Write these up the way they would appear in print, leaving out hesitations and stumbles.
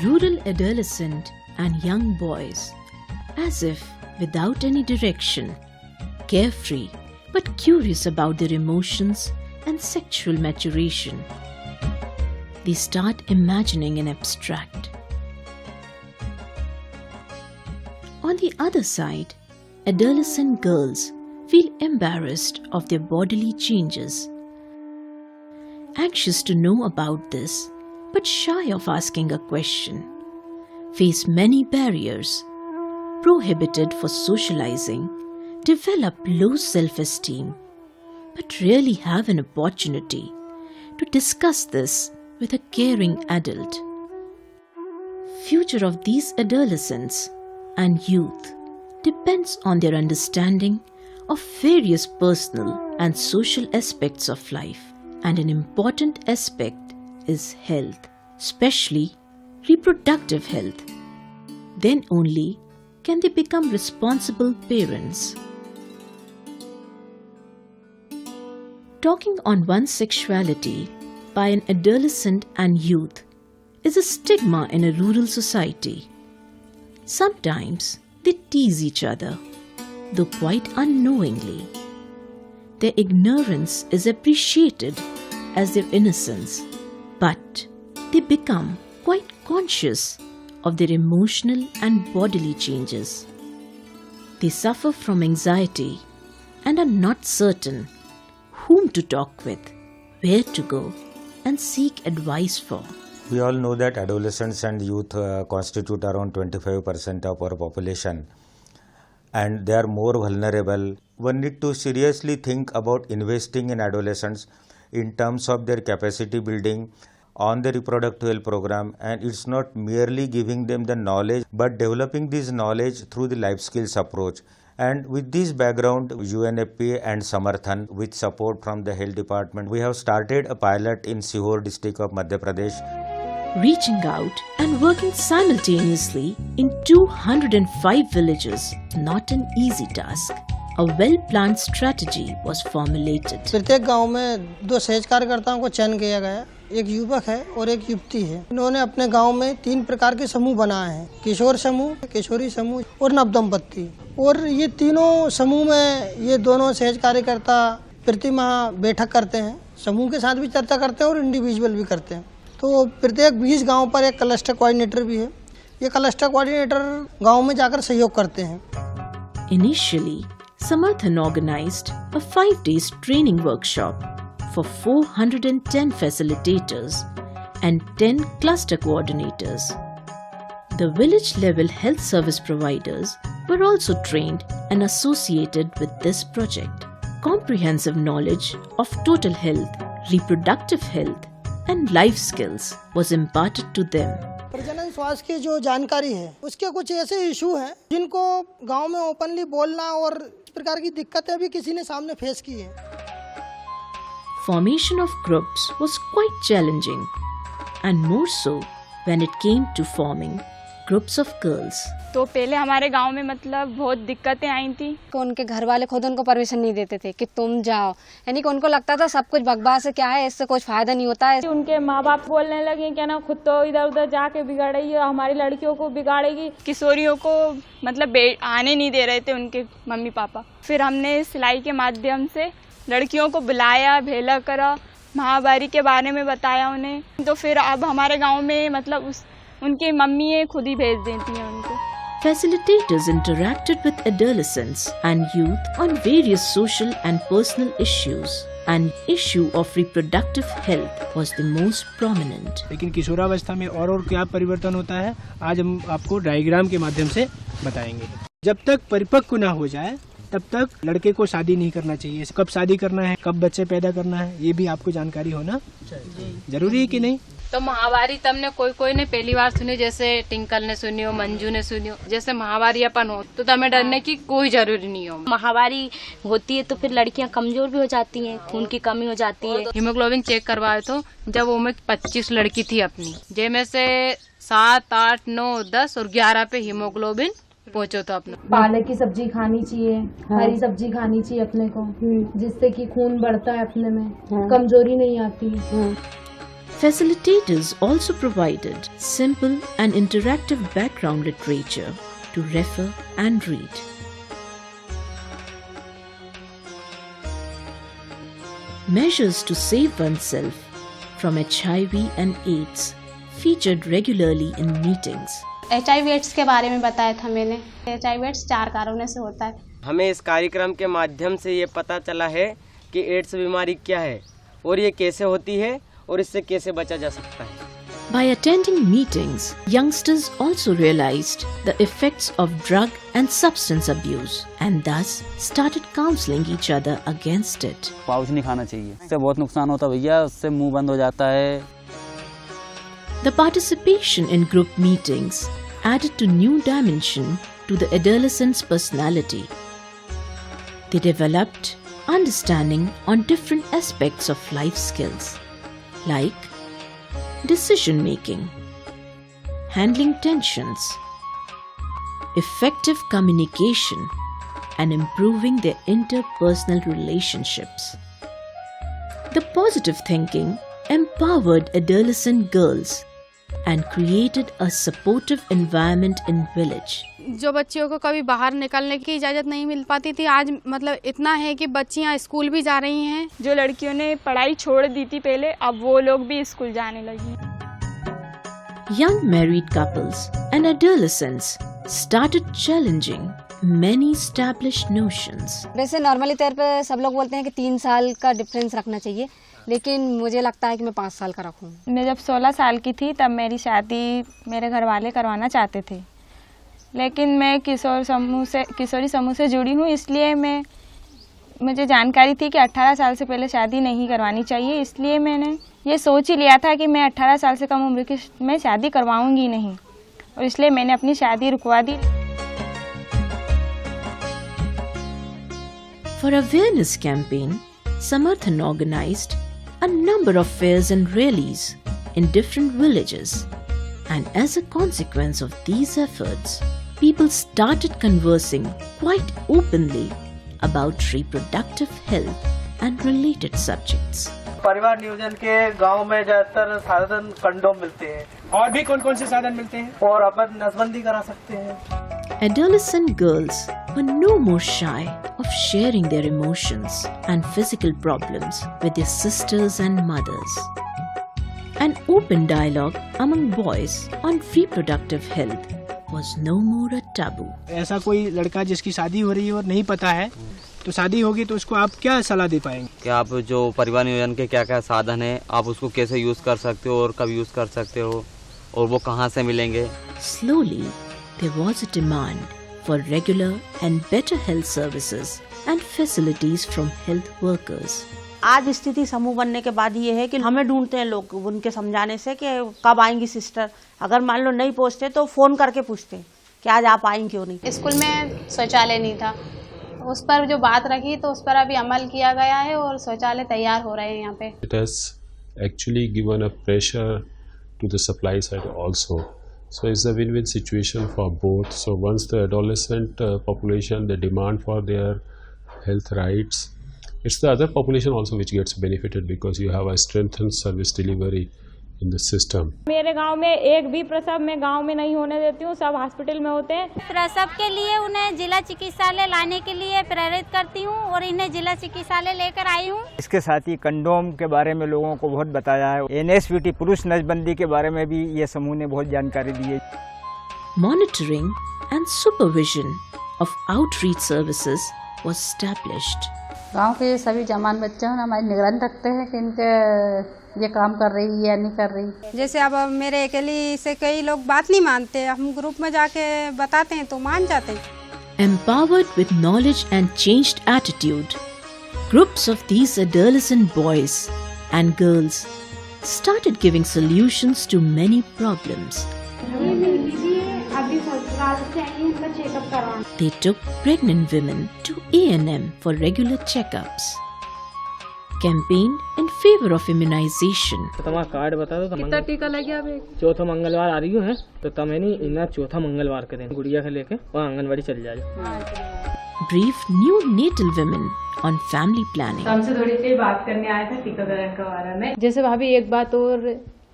rural adolescent and young boys, as if without any direction, carefree but curious about their emotions and sexual maturation. They start imagining in abstract. On the other side, adolescent girls feel embarrassed of their bodily changes, anxious to know about this but shy of asking a question, face many barriers, prohibited for socializing, develop low self-esteem, but rarely have an opportunity to discuss this with a caring adult. Future of these adolescents and youth depends on their understanding of various personal and social aspects of life, and an important aspect is health, especially reproductive health. Then only can they become responsible parents. Talking on one's sexuality by an adolescent and youth is a stigma in a rural society. Sometimes they tease each other, though quite unknowingly. Their ignorance is appreciated as their innocence, but they become quite conscious of their emotional and bodily changes. They suffer from anxiety and are not certain whom to talk with, where to go, and seek advice for. We all know that adolescents and youth constitute around 25% of our population, and they are more vulnerable. One need to seriously think about investing in adolescents in terms of their capacity building on the reproductive health program, and it's not merely giving them the knowledge but developing this knowledge through the life skills approach. And with this background, UNFPA and Samarthan, with support from the health department, we have started a pilot in Sihor district of Madhya Pradesh. Reaching out and working simultaneously in 205 villages, not an easy task. A well-planned strategy was formulated. प्रत्येक गांव में 2 सहज कार्यकर्ताओं को चयन किया गया। एक युवक है और एक युवती है। इन्होंने अपने गांव में 3 प्रकार के समूह बनाए हैं: किशोर समूह, किशोरी समूह और नव दंपत्ति। और ये तीनों समूह में ये दोनों सहज कार्यकर्ता प्रति माह बैठक करते हैं, समूह के साथ भी चर्चा करते हैं और इंडिविजुअल भी करते हैं। तो प्रत्येक 20 गाँव पर एक क्लस्टर कोऑर्डिनेटर भी है। ये क्लस्टर कोऑर्डिनेटर गाँव में जाकर सहयोग करते हैं। Initially, Samarthan organized a 5-day training workshop for 410 facilitators and 10 cluster coordinators. The village-level health service providers were also trained and associated with this project. Comprehensive knowledge of total health, reproductive health, and life skills was imparted to them. प्रजनन स्वास्थ्य की जो जानकारी है, उसके कुछ ऐसे issue हैं जिनको गांव में ओपनली बोलना और इस प्रकार की दिक्कतें भी किसी ने सामने फेस की है। Formation of groups was quite challenging, and more so when it came to forming groups of girls. तो पहले हमारे गांव में मतलब बहुत दिक्कतें आई थी। उनके घर वाले खुद उनको परमिशन नहीं देते थे कि तुम जाओ, यानी कि उनको लगता था सब कुछ बकवास है, क्या है, इससे कुछ फायदा नहीं होता है। उनके माँ बाप बोलने लगे क्या ना, खुद तो इधर उधर जाके बिगाड़ेगी, हमारी लड़कियों को बिगाड़ेगी। किशोरियों को मतलब आने नहीं दे रहे थे उनके मम्मी पापा। फिर हमने सिलाई के माध्यम से लड़कियों को बुलाया, भेला करा, महावारी के बारे में बताया उन्हें। तो फिर अब हमारे गाँव में मतलब उनकी मम्मी खुद ही भेज देती हैं उनको। Facilitators interacted with adolescents and youth on various social and personal issues, and issue of reproductive health was the most prominent. लेकिन किशोरावस्था में और क्या परिवर्तन होता है, आज हम आपको डायग्राम के माध्यम से बताएंगे। जब तक परिपक्व न हो जाए तब तक लड़के को शादी नहीं करना चाहिए। कब शादी करना है, कब बच्चे पैदा करना है, ये भी आपको जानकारी होना जरूरी है कि नहीं। तो महावारी तमने कोई ने पहली बार सुनी, जैसे टिंकल ने सुनी हो, मंजू ने सुनी हो। जैसे महावारी अपन हो तो तमें डरने की कोई जरूरी नहीं हो। महावारी होती है तो फिर लड़कियां कमजोर भी हो जाती हैं, खून की कमी हो जाती है। हीमोग्लोबिन चेक करवाए तो जब वो में 25 लड़की थी अपनी, जिनमें से 7, 8, 9, 10 और 11 पे हीमोग्लोबिन पहुँचो तो अपना। पालक की सब्जी खानी चाहिए, हरी सब्जी खानी चाहिए अपने को, जिससे कि खून बढ़ता है अपने में, कमजोरी नहीं आती। Facilitators also provided simple and interactive background literature to refer and read. Measures to save oneself from HIV and AIDS featured regularly in meetings. HIV/AIDS के बारे में बताया था मैंने। HIV/AIDS 4 कारणों से होता है। हमें इस कार्यक्रम के माध्यम से ये पता चला है कि एड्स बीमारी क्या है और ये कैसे होती है और इससे कैसे बचा जा सकता है। By attending meetings, youngsters also realized the effects of drug and substance abuse and thus started counseling each other against it. Pouch नहीं खाना चाहिए, इससे बहुत नुकसान होता है भैया, उससे मुंह बंद हो जाता है। The participation in group meetings added to new dimension to the adolescent's personality. They developed understanding on different aspects of life skills like decision making, handling tensions, effective communication, and improving their interpersonal relationships. The positive thinking empowered adolescent girls and created a supportive environment in village. जो बच्चियों को कभी बाहर निकलने की इजाज़त नहीं मिल पाती थी, आज मतलब इतना है कि बच्चियां स्कूल भी जा रही हैं। जो लड़कियों ने पढ़ाई छोड़ दी थी पहले, अब वो लोग भी स्कूल जाने लगी। Young married couples and adolescents started challenging many established notions. वैसे नॉर्मली तौर पे सब लोग बोलते हैं कि 3 साल का डिफरेंस रखना चाहिए, लेकिन मुझे लगता है कि मैं 5 साल का रखूँ। मैं जब 16 साल की थी तब मेरी शादी मेरे घर वाले करवाना चाहते थे, लेकिन मैं किशोरी समूह से जुड़ी हूँ, इसलिए मुझे जानकारी थी कि 18 साल से पहले शादी नहीं करवानी चाहिए, इसलिए मैंने ये सोच ही लिया था कि मैं 18 साल से कम उम्र की मैं शादी करवाऊंगी नहीं, और इसलिए मैंने अपनी शादी रुकवा दी। For awareness campaign, Samarthan organized a number of fairs and rallies in different villages, and as a consequence of these efforts, people started conversing quite openly about reproductive health and related subjects. परिवार नियोजन के गांव में ज्यादातर साधन condom मिलते हैं। और भी कौन कौन से साधन मिलते हैं? और अपन नसबंदी करा सकते हैं। Adolescent girls were no more shy of sharing their emotions and physical problems with their sisters and mothers. An open dialogue among boys on reproductive health was no more a taboo. ऐसा कोई लड़का जिसकी शादी हो रही है और नहीं पता है, तो शादी होगी तो उसको आप क्या सलाह दे पाएंगे? कि आप जो परिवार नियोजन के क्या क्या साधन है, आप उसको कैसे यूज कर सकते हो और कब यूज कर सकते हो और वो कहाँ से मिलेंगे? Slowly, there was a demand for regular and better health services and facilities from health workers. आज स्थिति समूह बनने के बाद ये है कि हमें ढूंढते हैं लोग, उनके समझाने से कि कब आएंगी सिस्टर। अगर मान लो नहीं पहुंचते तो फोन करके पूछते हैं कि आज आप आएंगे क्यों नहीं। स्कूल में शौचालय नहीं था, उस पर जो बात रखी तो उस पर अभी अमल किया गया है और शौचालय तैयार हो रहे हैं यहाँ पे। It has actually given a pressure to the supply side also. So it's a win-win situation for both. So once the adolescent population, the demand for their health rights, it's the other population also which gets benefited because you have a strengthened service delivery in the system. मेरे गांव में एक भी प्रसव मैं गांव में नहीं होने देती हूँ, सब हॉस्पिटल में होते हैं। प्रसव के लिए उन्हें जिला चिकित्सालय लाने के लिए प्रेरित करती हूँ और इन्हें जिला चिकित्सालय लेकर आई हूँ। इसके साथ ही कंडोम के बारे में लोगों को बहुत बताया है। NSVT पुरुष नसबंदी के बारे में भी ये समूह ने बहुत जानकारी दी है। Monitoring and supervision of outreach services was established. गांव के सभी जवान बच्चे हमारी निगरानी रखते हैं कि इनके ये काम कर रही है या नहीं कर रही। जैसे अब मेरे अकेली से कई लोग बात नहीं मानते, हम ग्रुप में जाके बताते हैं तो मान जाते हैं। Empowered with knowledge and changed attitude, groups of these adolescent boys and girls started giving solutions to many problems. They took pregnant women to A&M for regular checkups, campaigned in favor of immunization. तुम्हारा card बता दो, कितना टीका लगे अभी? चौथा मंगलवार आ रही हो है तो तब नहीं इन्हें चौथा मंगलवार के दिन गुड़िया के लेके वहाँ आंगनवाड़ी चल जाए। Briefed new natal women on family planning. हमसे थोड़ी सी बात करने आया था टीकाकरण के बारे में। जैसे भाभी एक बात और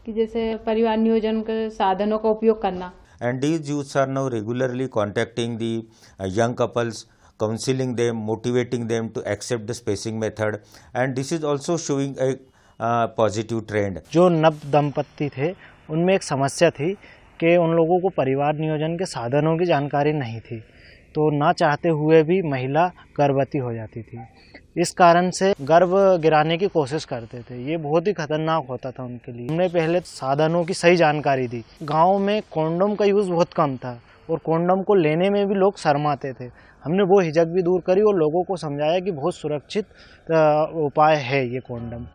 कि जैसे परिवार नियोजन के साधनों का उपयोग करना. And these youths are now regularly contacting the young couples, counseling them, motivating them to accept the spacing method, and this is also showing a positive trend. जो नव दंपत्ति थे उनमें एक समस्या थी कि उन लोगों को परिवार नियोजन के साधनों की जानकारी नहीं थी, तो ना चाहते हुए भी महिला गर्भवती हो जाती थी। इस कारण से गर्भ गिराने की कोशिश करते थे। ये बहुत ही खतरनाक होता था उनके लिए। हमने पहले साधनों की सही जानकारी दी। गांव में कॉन्डोम का यूज़ बहुत कम था और कॉन्डोम को लेने में भी लोग शर्माते थे। हमने वो हिचक भी दूर करी और लोगों को समझाया कि बहुत सुरक्षित उपाय है ये condom.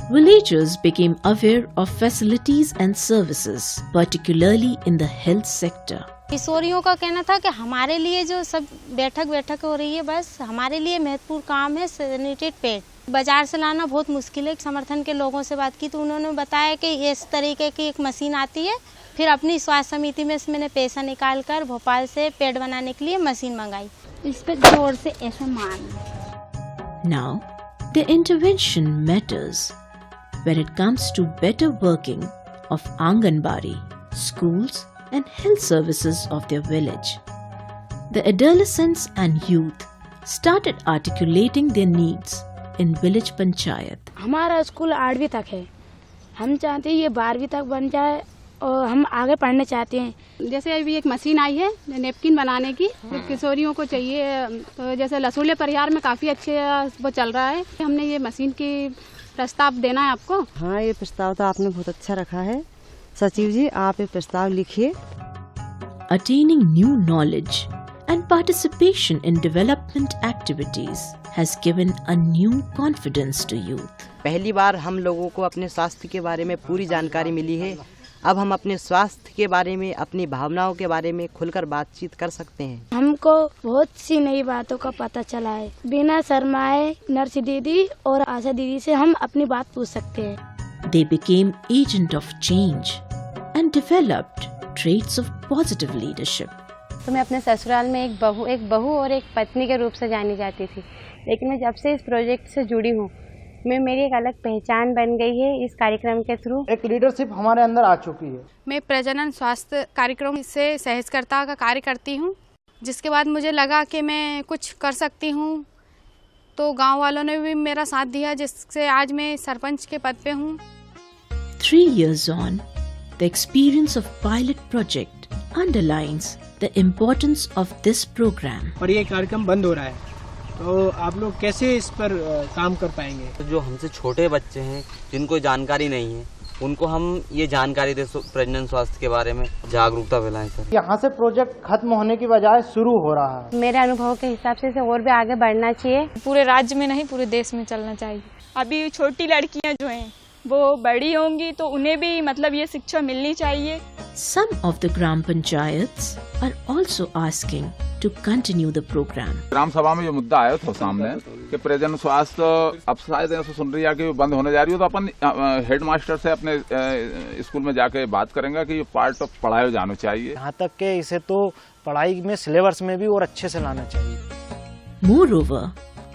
Villagers became aware of facilities and services, particularly in the health sector. किशोरियों का कहना था कि हमारे लिए जो सब बैठक हो रही है, बस हमारे लिए महत्वपूर्ण काम है सैनिटेड पैड। बाजार से लाना बहुत मुश्किल है। समर्थन के लोगों से बात की तो उन्होंने बताया कि इस तरीके की एक मशीन आती है। फिर अपनी स्वास्थ्य समिति में मैंने पैसा निकाल कर भोपाल से पैड बनाने के लिए मशीन मंगाई। इस पर जोर से ऐसे मारना। Now, the intervention matters when it comes to better working of Anganwadi, schools and health services of their village. The adolescents and youth started articulating their needs in village panchayat. हमारा school 8वीं तक है। हम चाहते हैं ये 12वीं तक बन जाए और हम आगे पढ़ने चाहते हैं। जैसे अभी एक मशीन आई है नेपकिन बनाने की, तो किशोरियों को चाहिए। तो जैसे लसूले परिवार में काफ़ी अच्छे वो चल रहा है। हमने ये मशीन की प्रस्ताव देना है आपको। हाँ, ये प्रस्ताव तो आपने बहुत अच्छा रखा है। सचिव जी, आप ये प्रस्ताव लिखिए। Attaining new knowledge and participation in development activities has given a new confidence to youth. पहली बार हम लोगों को अपने स्वास्थ्य के बारे में पूरी जानकारी मिली है। अब हम अपने स्वास्थ्य के बारे में, अपनी भावनाओं के बारे में खुलकर बातचीत कर सकते हैं। हमको बहुत सी नई बातों का पता चला है। बिना शर्माए नर्स दीदी और आशा दीदी से हम अपनी बात पूछ सकते हैं। They became agent of change and developed traits of positive leadership. तो मैं अपने ससुराल में एक बहू और एक पत्नी के रूप से जानी जाती थी, लेकिन मैं जब से इस प्रोजेक्ट से जुड़ी हूँ, मेरी एक अलग पहचान बन गई है। इस कार्यक्रम के थ्रू एक लीडरशिप हमारे अंदर आ चुकी है। मैं प्रजनन स्वास्थ्य कार्यक्रम से सहजकर्ता का कार्य करती हूँ, जिसके बाद मुझे लगा कि मैं कुछ कर सकती हूँ, तो गांव वालों ने भी मेरा साथ दिया, जिससे आज मैं सरपंच के पद पे हूँ। 3 years on, the experience of pilot project underlines the importance of this program. पर ये कार्यक्रम बंद हो रहा है, तो आप लोग कैसे इस पर काम कर पाएंगे? जो हमसे छोटे बच्चे हैं जिनको जानकारी नहीं है, उनको हम ये जानकारी दे प्रजनन स्वास्थ्य के बारे में जागरूकता फैलाएं सर। यहाँ से प्रोजेक्ट खत्म होने की बजाय शुरू हो रहा है। मेरे अनुभव के हिसाब से इसे और भी आगे बढ़ना चाहिए। पूरे राज्य में नहीं, पूरे देश में चलना चाहिए। अभी छोटी लड़कियां जो हैं वो बड़ी होंगी तो उन्हें भी मतलब ये शिक्षा मिलनी चाहिए। Some of the Gram Panchayats are also asking to continue the program. ग्राम सभा में जो मुद्दा आया था सामने कि प्रजनन स्वास्थ्य अब शायद ऐसा सुन रही है कि बंद होने जा रही हो, तो अपन हेडमास्टर से अपने स्कूल में जाके बात करेंगे कि ये पार्ट ऑफ पढ़ाई जाना चाहिए। यहाँ तक के इसे तो पढ़ाई में सिलेबस में भी और अच्छे से लाना चाहिए। Moreover,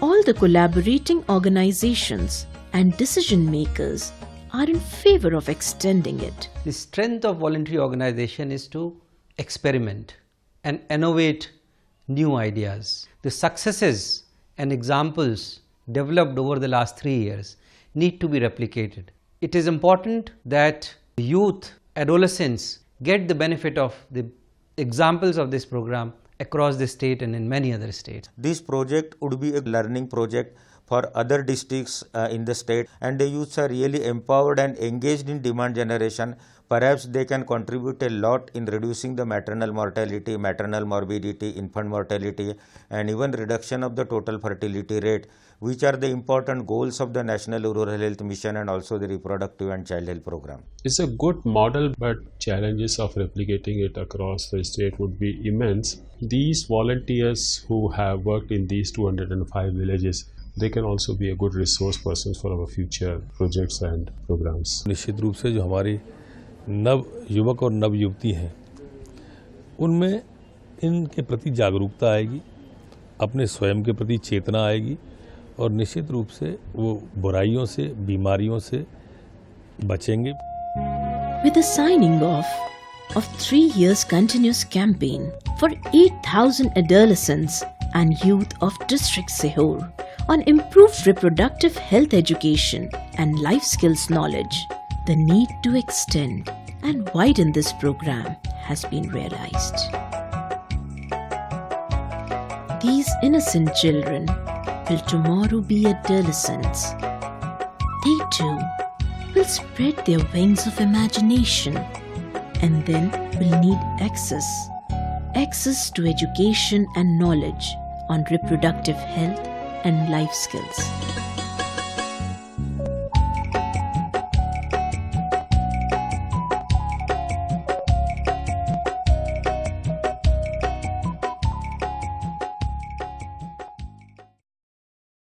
all the collaborating organizations and decision makers are in favor of extending it. The strength of voluntary organization is to experiment and innovate new ideas. The successes and examples developed over the last 3 years need to be replicated. It is important that youth, adolescents get the benefit of the examples of this program across the state and in many other states. This project would be a learning project for other districts in the state, and the youths are really empowered and engaged in demand generation. Perhaps they can contribute a lot in reducing the maternal mortality, maternal morbidity, infant mortality, and even reduction of the total fertility rate, which are the important goals of the National Rural Health Mission and also the reproductive and child health program. It's a good model, but challenges of replicating it across the state would be immense. These volunteers who have worked in these 205 villages, they can also be a good resource persons for our future projects and programs. निश्चित रूप से जो हमारी नव युवक और नव युवती हैं, उनमें इनके प्रति जागरूकता आएगी, अपने स्वयं के प्रति चेतना आएगी और निश्चित रूप से वो बुराइयों से, बीमारियों से बचेंगे। With the signing off of 3 years continuous campaign for 8,000 adolescents and youth of District Sehor on improved reproductive health education and life skills knowledge, the need to extend and widen this program has been realized. These innocent children will tomorrow be adolescents. They too will spread their wings of imagination and then will need access to education and knowledge on reproductive health and life skills.